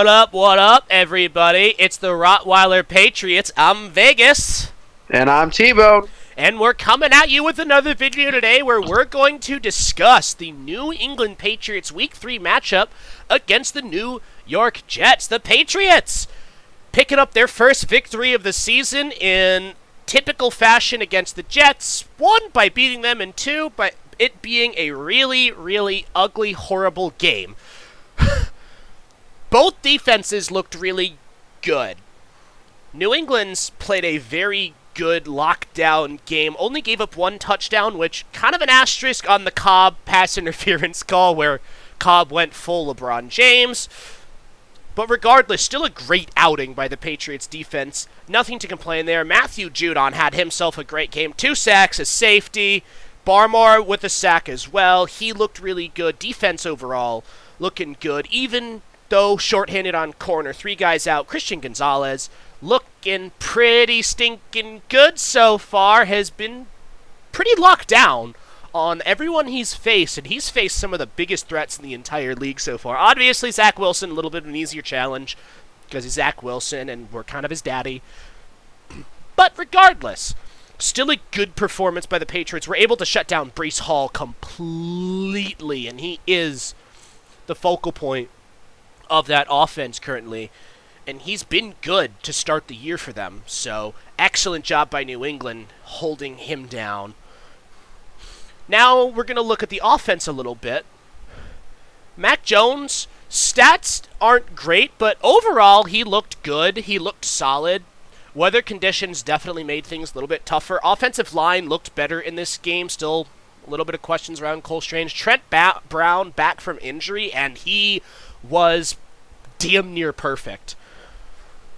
What up, everybody? It's the Rottweiler Patriots. I'm Vegas. And I'm T-Bone. And we're coming at you with another video today where we're going to discuss the New England Patriots Week 3 matchup against the New York Jets. The Patriots picking up their first victory of the season in typical fashion against the Jets. One, by beating them, and two, by it being a really, really ugly, horrible game. Both defenses looked really good. New England's played a very good lockdown game, only gave up one touchdown, which kind of an asterisk on the Cobb pass interference call where Cobb went full LeBron James. But regardless, still a great outing by the Patriots defense. Nothing to complain there. Matthew Judon had himself a great game. 2 sacks, a safety. Barmore with a sack as well. He looked really good. Defense overall looking good, even though shorthanded on corner. 3 guys out. Christian Gonzalez looking pretty stinking good so far. Has been pretty locked down on everyone he's faced, and he's faced some of the biggest threats in the entire league so far. Obviously, Zach Wilson, a little bit of an easier challenge because he's Zach Wilson and we're kind of his daddy. But regardless, still a good performance by the Patriots. We're able to shut down Breece Hall completely, and he is the focal point of that offense currently. And he's been good to start the year for them. So, excellent job by New England holding him down. Now, we're going to look at the offense a little bit. Mac Jones, stats aren't great, but overall, he looked good. He looked solid. Weather conditions definitely made things a little bit tougher. Offensive line looked better in this game. Still a little bit of questions around Cole Strange. Trent Brown back from injury, and he was damn near perfect.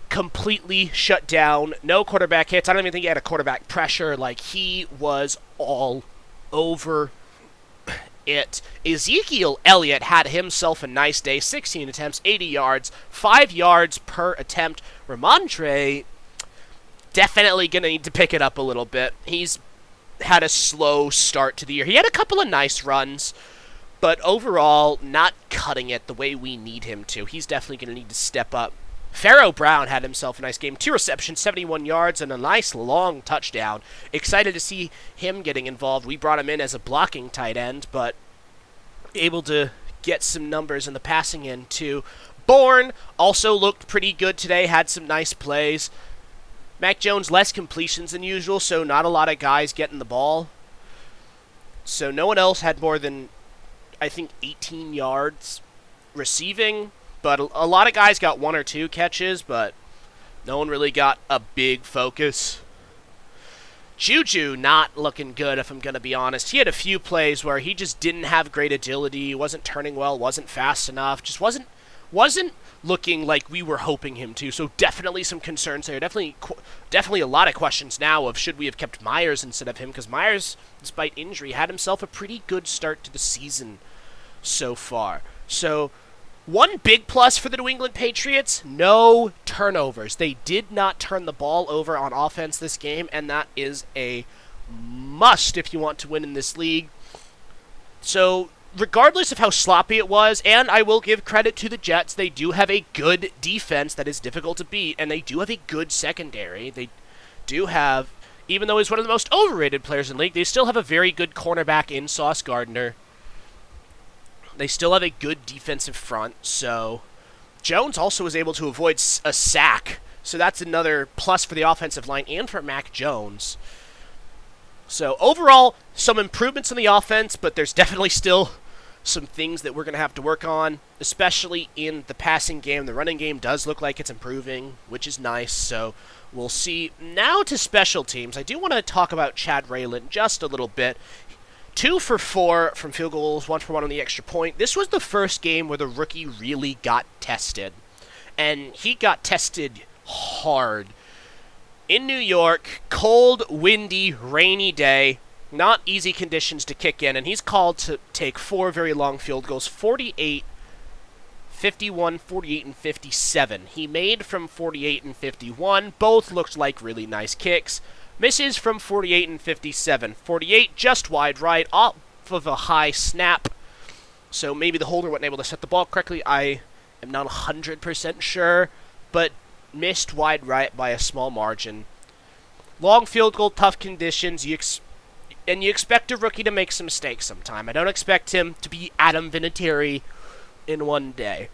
Completely shut down. No quarterback hits. I don't even think he had a quarterback pressure. Like, he was all over it. Ezekiel Elliott had himself a nice day. 16 attempts, 80 yards, 5 yards per attempt. Ramondre definitely going to need to pick it up a little bit. He's had a slow start to the year. He had a couple of nice runs, but overall not cutting it the way we need him to. He's definitely going to need to step up. Pharaoh Brown had himself a nice game. 2 receptions, 71 yards, and a nice long touchdown. Excited to see him getting involved. We brought him in as a blocking tight end, but able to get some numbers in the passing end too. Bourne also looked pretty good today. Had some nice plays. Mac Jones, less completions than usual, so not a lot of guys getting the ball. So no one else had more than, I think, 18 yards receiving. But a lot of guys got 1 or 2 catches, but no one really got a big focus. Juju not looking good, if I'm going to be honest. He had a few plays where he just didn't have great agility, wasn't turning well, wasn't fast enough, just wasn't looking like we were hoping him to. So definitely some concerns there. Definitely a lot of questions now of should we have kept Myers instead of him, because Myers, despite injury, had himself a pretty good start to the season so far. So one big plus for the New England Patriots, no turnovers. They did not turn the ball over on offense this game, and that is a must if you want to win in this league. So regardless of how sloppy it was, and I will give credit to the Jets, they do have a good defense that is difficult to beat, and they do have a good secondary. They do have, even though he's one of the most overrated players in the league, they still have a very good cornerback in Sauce Gardner. They still have a good defensive front, so Jones also was able to avoid a sack, so that's another plus for the offensive line and for Mac Jones. So overall, some improvements in the offense, but there's definitely still some things that we're going to have to work on, especially in the passing game. The running game does look like it's improving, which is nice, so we'll see. Now to special teams. I do want to talk about Chad Rayland just a little bit. 2 for 4 from field goals, 1 for 1 on the extra point. This was the first game where the rookie really got tested. And he got tested hard. In New York, cold, windy, rainy day. Not easy conditions to kick in. And he's called to take 4 very long field goals. 48, 51, 48, and 57. He made from 48 and 51. Both looked like really nice kicks. Misses from 48 and 57. 48 just wide right, off of a high snap. So maybe the holder wasn't able to set the ball correctly. I I'm not 100% sure, but missed wide right by a small margin. Long field goal, tough conditions, and you expect a rookie to make some mistakes sometime. I don't expect him to be Adam Vinatieri in one day.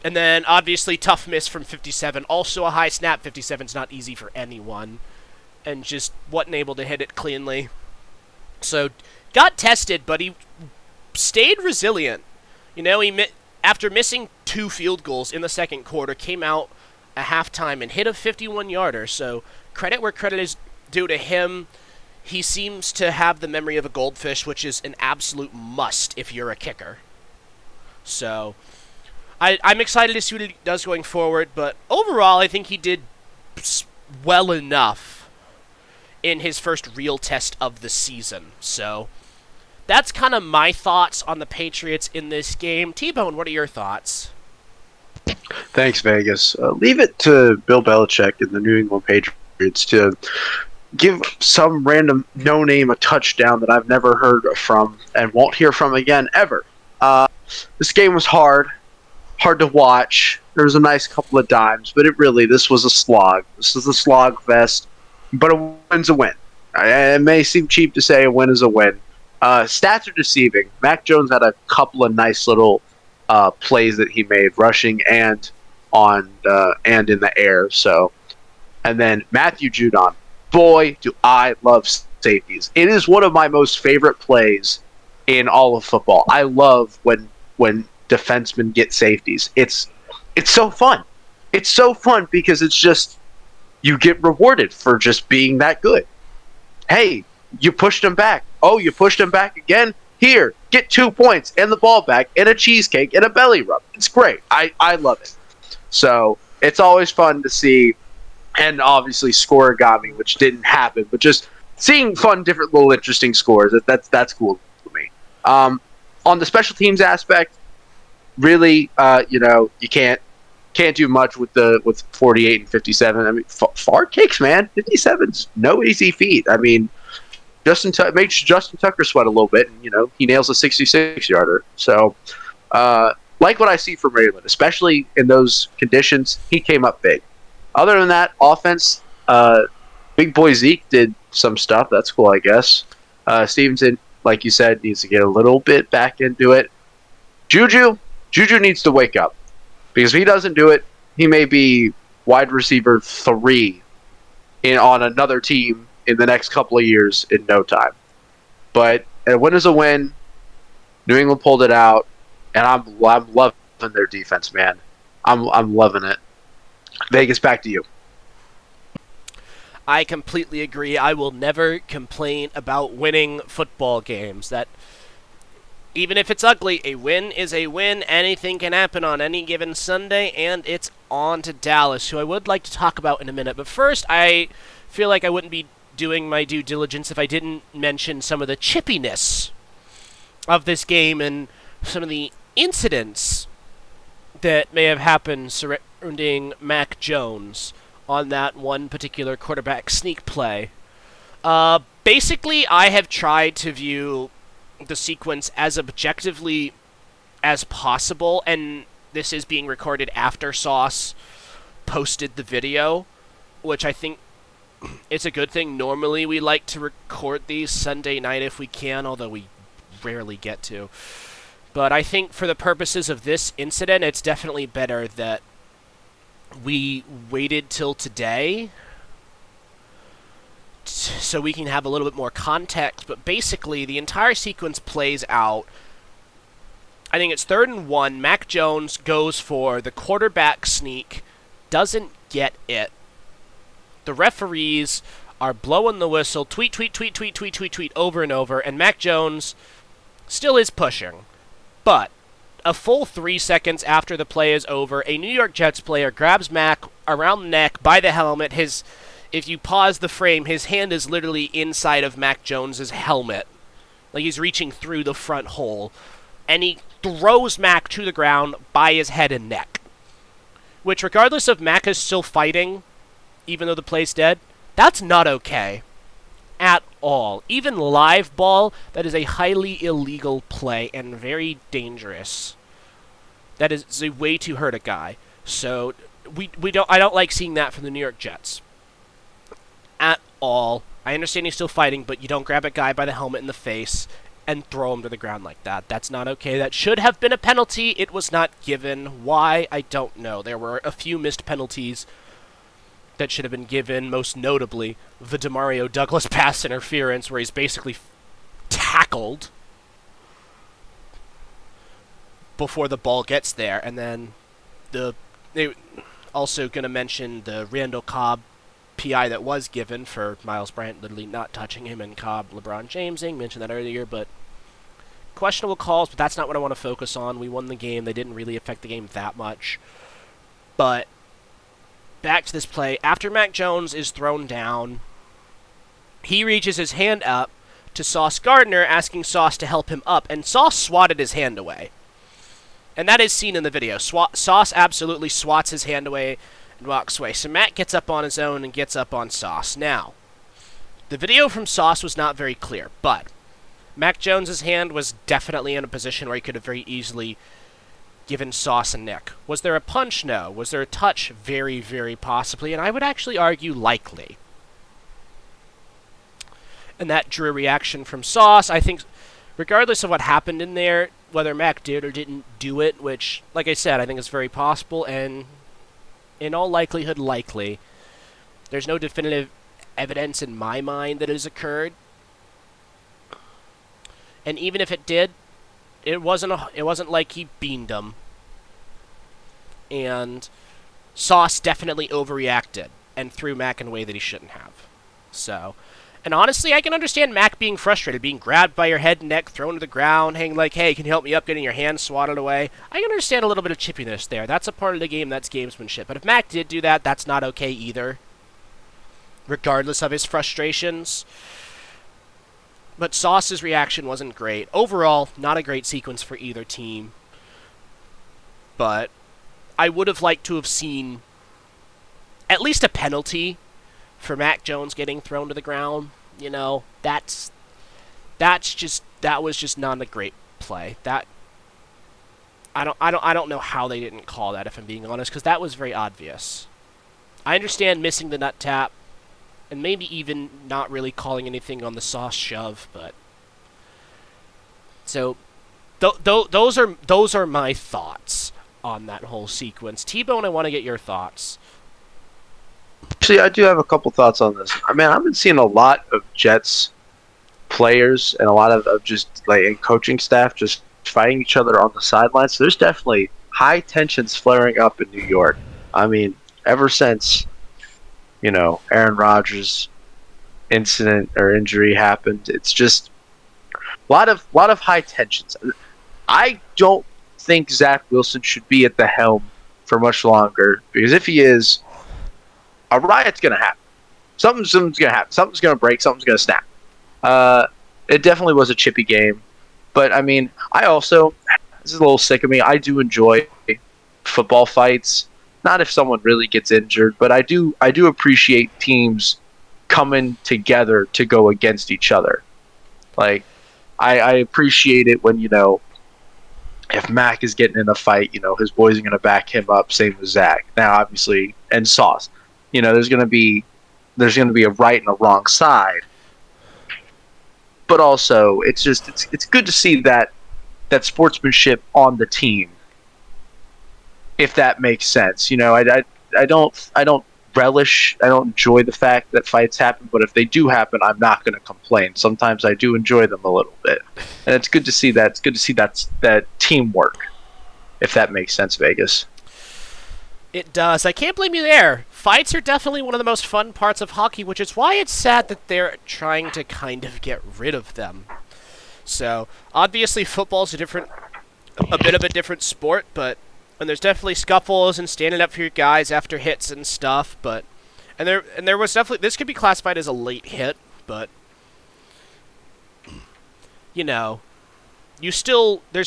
And then, obviously, tough miss from 57. Also a high snap. 57's not easy for anyone. And just wasn't able to hit it cleanly. So, got tested, but he stayed resilient. You know, after missing 2 field goals in the second quarter, came out at halftime and hit a 51-yarder. So, credit where credit is due to him. He seems to have the memory of a goldfish, which is an absolute must if you're a kicker. So, I'm excited to see what he does going forward, but overall, I think he did well enough in his first real test of the season. So, that's kind of my thoughts on the Patriots in this game. T-Bone, what are your thoughts? Thanks, Vegas. Leave it to Bill Belichick and the New England Patriots to give some random no-name a touchdown that I've never heard from and won't hear from again ever. This game was hard to watch. There was a nice couple of dimes, but this was a slog. This is a slog fest, but a win's a win. It may seem cheap to say a win is a win. Stats are deceiving. Mac Jones had a couple of nice little plays that he made, rushing and in the air. So, and then Matthew Judon. Boy, do I love safeties. It is one of my most favorite plays in all of football. I love when defensemen get safeties. It's so fun. It's so fun because it's just you get rewarded for just being that good. Hey, you pushed him back. Oh, you pushed him back again? Here, get 2 points and the ball back and a cheesecake and a belly rub. It's great. I love it. So it's always fun to see. And obviously scoregami, which didn't happen, but just seeing fun, different little interesting scores, that's cool to me. On the special teams aspect, really, you can't do much with 48 and 57. I mean, far kicks, man. 57's no easy feat. I mean, makes Justin Tucker sweat a little bit, and he nails a 66-yarder. So, like what I see from Rayland, especially in those conditions, he came up big. Other than that, offense, big boy Zeke did some stuff. That's cool, I guess. Stevenson, like you said, needs to get a little bit back into it. Juju needs to wake up. Because if he doesn't do it, he may be wide receiver 3 on another team in the next couple of years in no time. But a win is a win. New England pulled it out, and I'm loving their defense, man. I'm loving it. Vegas, back to you. I completely agree. I will never complain about winning football games. That even if it's ugly, a win is a win. Anything can happen on any given Sunday, and it's on to Dallas, who I would like to talk about in a minute. But first, I feel like I wouldn't be doing my due diligence if I didn't mention some of the chippiness of this game and some of the incidents that may have happened surrounding Mac Jones on that one particular quarterback sneak play. Basically, I have tried to view the sequence as objectively as possible, and this is being recorded after Sauce posted the video, which I think it's a good thing. Normally, we like to record these Sunday night if we can, although we rarely get to. But I think for the purposes of this incident, it's definitely better that we waited till today so we can have a little bit more context. But basically, the entire sequence plays out. I think it's 3rd and 1. Mac Jones goes for the quarterback sneak, doesn't get it. The referees are blowing the whistle, tweet, over and over, and Mac Jones still is pushing. But a full 3 seconds after the play is over, a New York Jets player grabs Mac around the neck by the helmet. If you pause the frame, his hand is literally inside of Mac Jones's helmet. Like he's reaching through the front hole. And he throws Mac to the ground by his head and neck. Which, regardless of Mac is still fighting, even though the play's dead, that's not okay. At all. Even live ball, that is a highly illegal play and very dangerous. That is a way to hurt a guy. So I don't like seeing that from the New York Jets at all. I understand he's still fighting, but you don't grab a guy by the helmet in the face and throw him to the ground like that. That's not okay. That should have been a penalty. It was not given. Why? I don't know. There were a few missed penalties that should have been given, most notably the Demario Douglas pass interference, where he's basically tackled before the ball gets there, and then they also going to mention the Randall Cobb PI that was given for Miles Bryant literally not touching him, and Cobb LeBron Jamesing, mentioned that earlier, but questionable calls, but that's not what I want to focus on. We won the game. They didn't really affect the game that much. But back to this play. After Mac Jones is thrown down, he reaches his hand up to Sauce Gardner, asking Sauce to help him up, and Sauce swatted his hand away. And that is seen in the video. Sauce absolutely swats his hand away and walks away. So Mac gets up on his own and gets up on Sauce. Now, the video from Sauce was not very clear, but Mac Jones' hand was definitely in a position where he could have very easily given Sauce a nick. Was there a punch? No. Was there a touch? Very, very possibly, and I would actually argue likely. And that drew a reaction from Sauce. I think, regardless of what happened in there, whether Mac did or didn't do it, which, like I said, I think is very possible, and in all likelihood, likely. There's no definitive evidence in my mind that it has occurred. And even if it did, it wasn't like he beamed him. And Sauce definitely overreacted and threw Mac in a way that he shouldn't have. So, and honestly, I can understand Mac being frustrated, being grabbed by your head and neck, thrown to the ground, hanging like, hey, can you help me up, getting your hand swatted away. I can understand a little bit of chippiness there. That's a part of the game, that's gamesmanship. But if Mac did do that, that's not okay either, regardless of his frustrations. But Sauce's reaction wasn't great. Overall, not a great sequence for either team. But I would have liked to have seen at least a penalty for Mac Jones getting thrown to the ground. You know, that was just not a great play. That I don't know how they didn't call that, if I'm being honest, because that was very obvious. I understand missing the nut tap, and maybe even not really calling anything on the Sauce shove, but so those are my thoughts on that whole sequence. T-Bone, I want to get your thoughts. See, I do have a couple thoughts on this. I mean, I've been seeing a lot of Jets players and a lot of just like and coaching staff just fighting each other on the sidelines. So there's definitely high tensions flaring up in New York. I mean, ever since Aaron Rodgers' incident or injury happened, it's just a lot of high tensions. I don't think Zach Wilson should be at the helm for much longer, because if he is, a riot's going to happen. Something's going to happen. Something's going to break. Something's going to snap. It definitely was a chippy game. But, I mean, this is a little sick of me. I do enjoy football fights. Not if someone really gets injured, but I do appreciate teams coming together to go against each other. Like, I appreciate it when, if Mac is getting in a fight, his boys are going to back him up, same with Zach. Now, obviously, and Sauce. There's going to be a right and a wrong side. But also, it's good to see that sportsmanship on the team, if that makes sense. I don't relish, I don't enjoy the fact that fights happen, but if they do happen, I'm not going to complain. Sometimes I do enjoy them a little bit, and it's good to see that. It's good to see that teamwork, if that makes sense, Vegas. It does. I can't blame you there. Fights are definitely one of the most fun parts of hockey, which is why it's sad that they're trying to kind of get rid of them. So, obviously, football's a bit of a different sport, and there's definitely scuffles and standing up for your guys after hits and stuff, and there was definitely, this could be classified as a late hit, but there's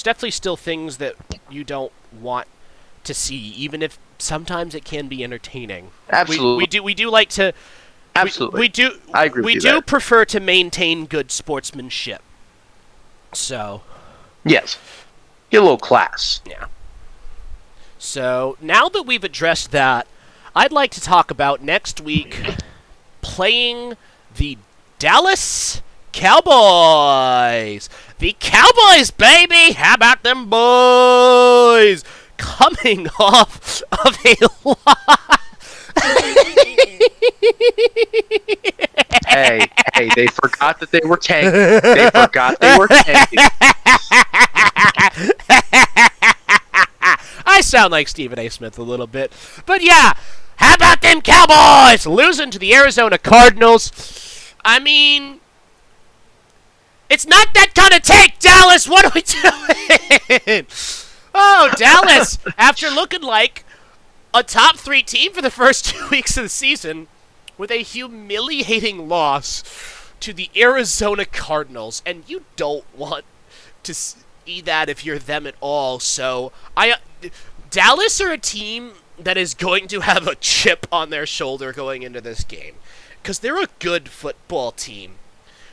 definitely still things that you don't want to see, even if sometimes it can be entertaining. Absolutely. We do like to. Absolutely. We do. I agree with you do there. prefer to maintain good sportsmanship. So. Yes. Get a little class. Yeah. So now that we've addressed that, I'd like to talk about next week playing the Dallas Cowboys. The Cowboys, baby! How about them boys? Coming off of a Hey, they forgot that they were tanking. They forgot they were tanking. I sound like Stephen A. Smith a little bit. But yeah, how about them Cowboys losing to the Arizona Cardinals? I mean, it's not that kind of take, Dallas. What are we doing? Oh, Dallas, after looking like a top 3 team for the first 2 weeks of the season, with a humiliating loss to the Arizona Cardinals, and you don't want to see that if you're them at all. So, Dallas are a team that is going to have a chip on their shoulder going into this game, because they're a good football team,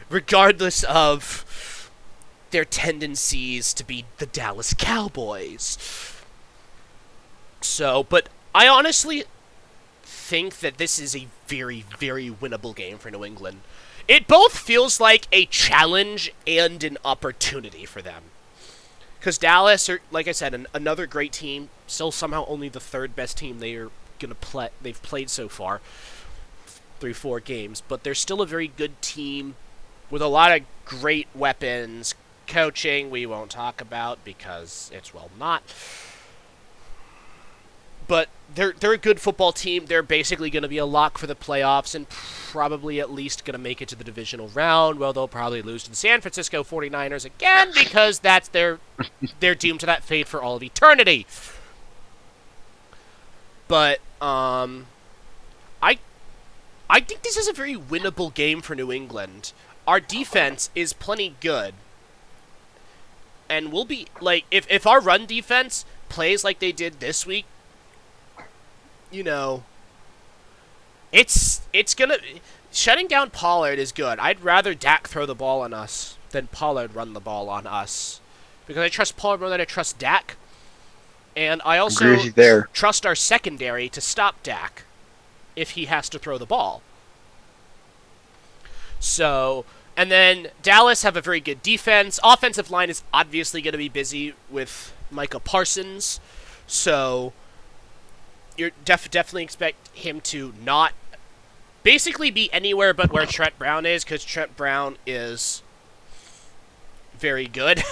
regardless of their tendencies to be the Dallas Cowboys. So, but I honestly think that this is a very, very winnable game for New England. It both feels like a challenge and an opportunity for them. Because Dallas are, like I said, another great team. Still somehow only the 3rd best team they've played so far through 4 games. But they're still a very good team with a lot of great weapons. Coaching we won't talk about because it's, well, not. But they're a good football team. They're basically going to be a lock for the playoffs and probably at least going to make it to the divisional round. Well, they'll probably lose to the San Francisco 49ers again because that's they're doomed to that fate for all of eternity. But I think this is a very winnable game for New England. Our defense is plenty good. And we'll be, like, if our run defense plays like they did this week, you know, it's gonna... Shutting down Pollard is good. I'd rather Dak throw the ball on us than Pollard run the ball on us. Because I trust Pollard more than I trust Dak. And I also trust our secondary to stop Dak if he has to throw the ball. So, and then Dallas have a very good defense. Offensive line is obviously going to be busy with Micah Parsons. So, you're definitely expect him to not basically be anywhere but where Trent Brown is, because Trent Brown is very good.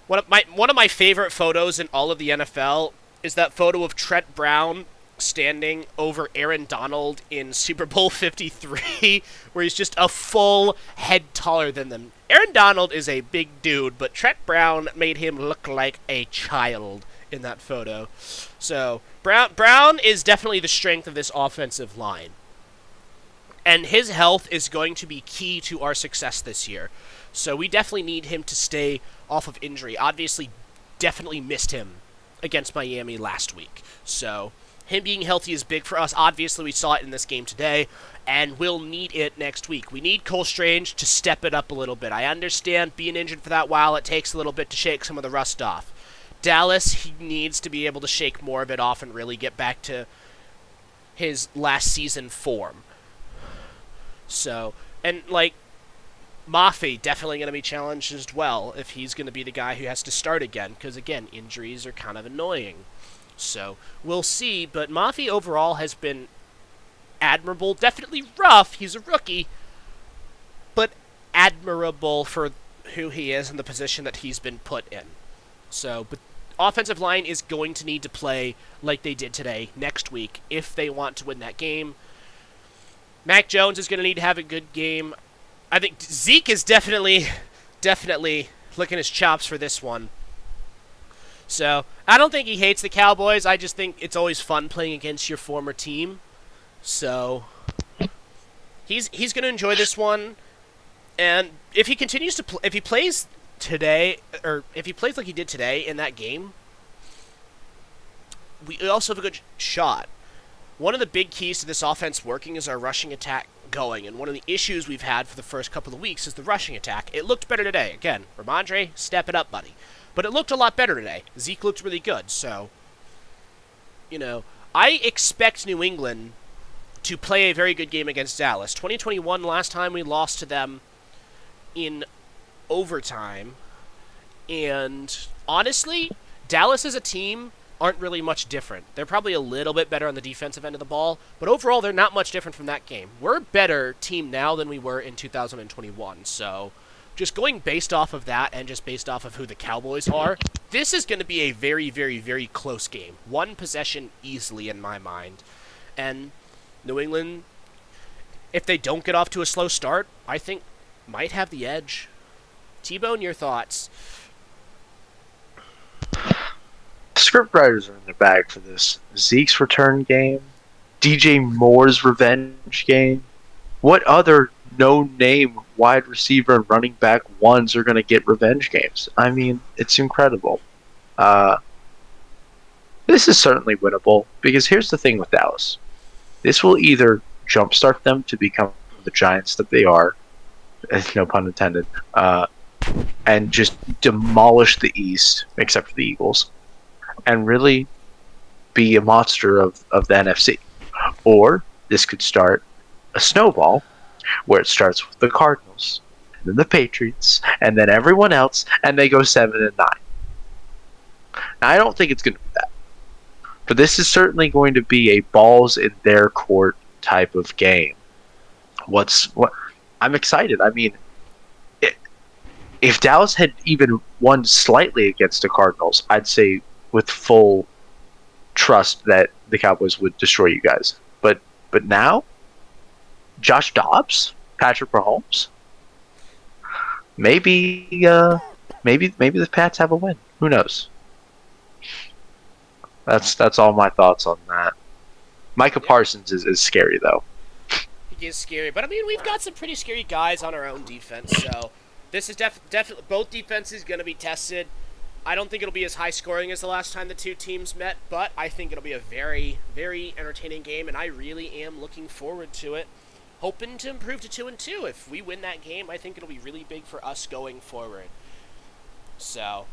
One of my favorite photos in all of the NFL is that photo of Trent Brown standing over Aaron Donald in Super Bowl 53, where he's just a full head taller than them. Aaron Donald is a big dude, but Trent Brown made him look like a child in that photo. So, Brown is definitely the strength of this offensive line. And his health is going to be key to our success this year. So we definitely need him to stay off of injury. Obviously, definitely missed him against Miami last week. So, him being healthy is big for us. Obviously, we saw it in this game today, and we'll need it next week. We need Cole Strange to step it up a little bit. I understand being injured for that while, it takes a little bit to shake some of the rust off. Dallas, he needs to be able to shake more of it off and really get back to his last season form. So, and like, Mafi definitely going to be challenged as well if he's going to be the guy who has to start again, because again, injuries are kind of annoying. So, we'll see, but Mafi overall has been admirable. Definitely rough, he's a rookie, but admirable for who he is and the position that he's been put in. So, but offensive line is going to need to play like they did today next week if they want to win that game. Mac Jones is going to need to have a good game. I think Zeke is definitely licking his chops for this one. So, I don't think he hates the Cowboys. I just think it's always fun playing against your former team. So, he's going to enjoy this one. And if he continues to if he plays today, or if he plays like he did today in that game, we also have a good shot. One of the big keys to this offense working is our rushing attack going, and one of the issues we've had for the first couple of weeks is the rushing attack. It looked better today. Again, Ramondre, step it up, buddy. but it looked a lot better today. Zeke looked really good, so, I expect New England to play a very good game against Dallas. 2021, last time we lost to them in overtime, and honestly, Dallas as a team aren't really much different. They're probably a little bit better on the defensive end of the ball, but overall they're not much different from that game. We're a better team now than we were in 2021, so just going based off of that and just based off of who the Cowboys are, this is going to be a very, very, very close game. One possession easily in my mind. And New England, if they don't get off to a slow start, I think might have the edge. T-Bone, your thoughts? The scriptwriters are in the bag for this. Zeke's return game, DJ Moore's revenge game. What other no-name wide receiver and running back ones are going to get revenge games? I mean, it's incredible. This is certainly winnable, because here's the thing with Dallas. This will either jumpstart them to become the Giants that they are, no pun intended, and just demolish the East, except for the Eagles, and really be a monster of the NFC. Or this could start a snowball where it starts with the Cardinals, and then the Patriots, and then everyone else, and they go 7-9. Now, I don't think it's going to be that. But this is certainly going to be a balls in their court type of game. I'm excited. I mean, if Dallas had even won slightly against the Cardinals, I'd say with full trust that the Cowboys would destroy you guys. But now, Josh Dobbs, Patrick Mahomes, maybe the Pats have a win. Who knows? That's all my thoughts on that. Micah Parsons is scary though. He is scary, but I mean we've got some pretty scary guys on our own defense, so this is definitely both defenses going to be tested. I don't think it'll be as high scoring as the last time the two teams met, but I think it'll be a very, very entertaining game, and I really am looking forward to it. Hoping to improve to 2-2. If we win that game, I think it'll be really big for us going forward. So,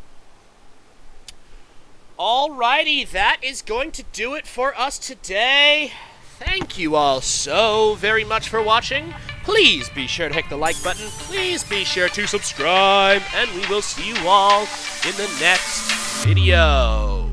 alrighty, that is going to do it for us today. Thank you all so very much for watching. Please be sure to hit the like button. Please be sure to subscribe. And we will see you all in the next video.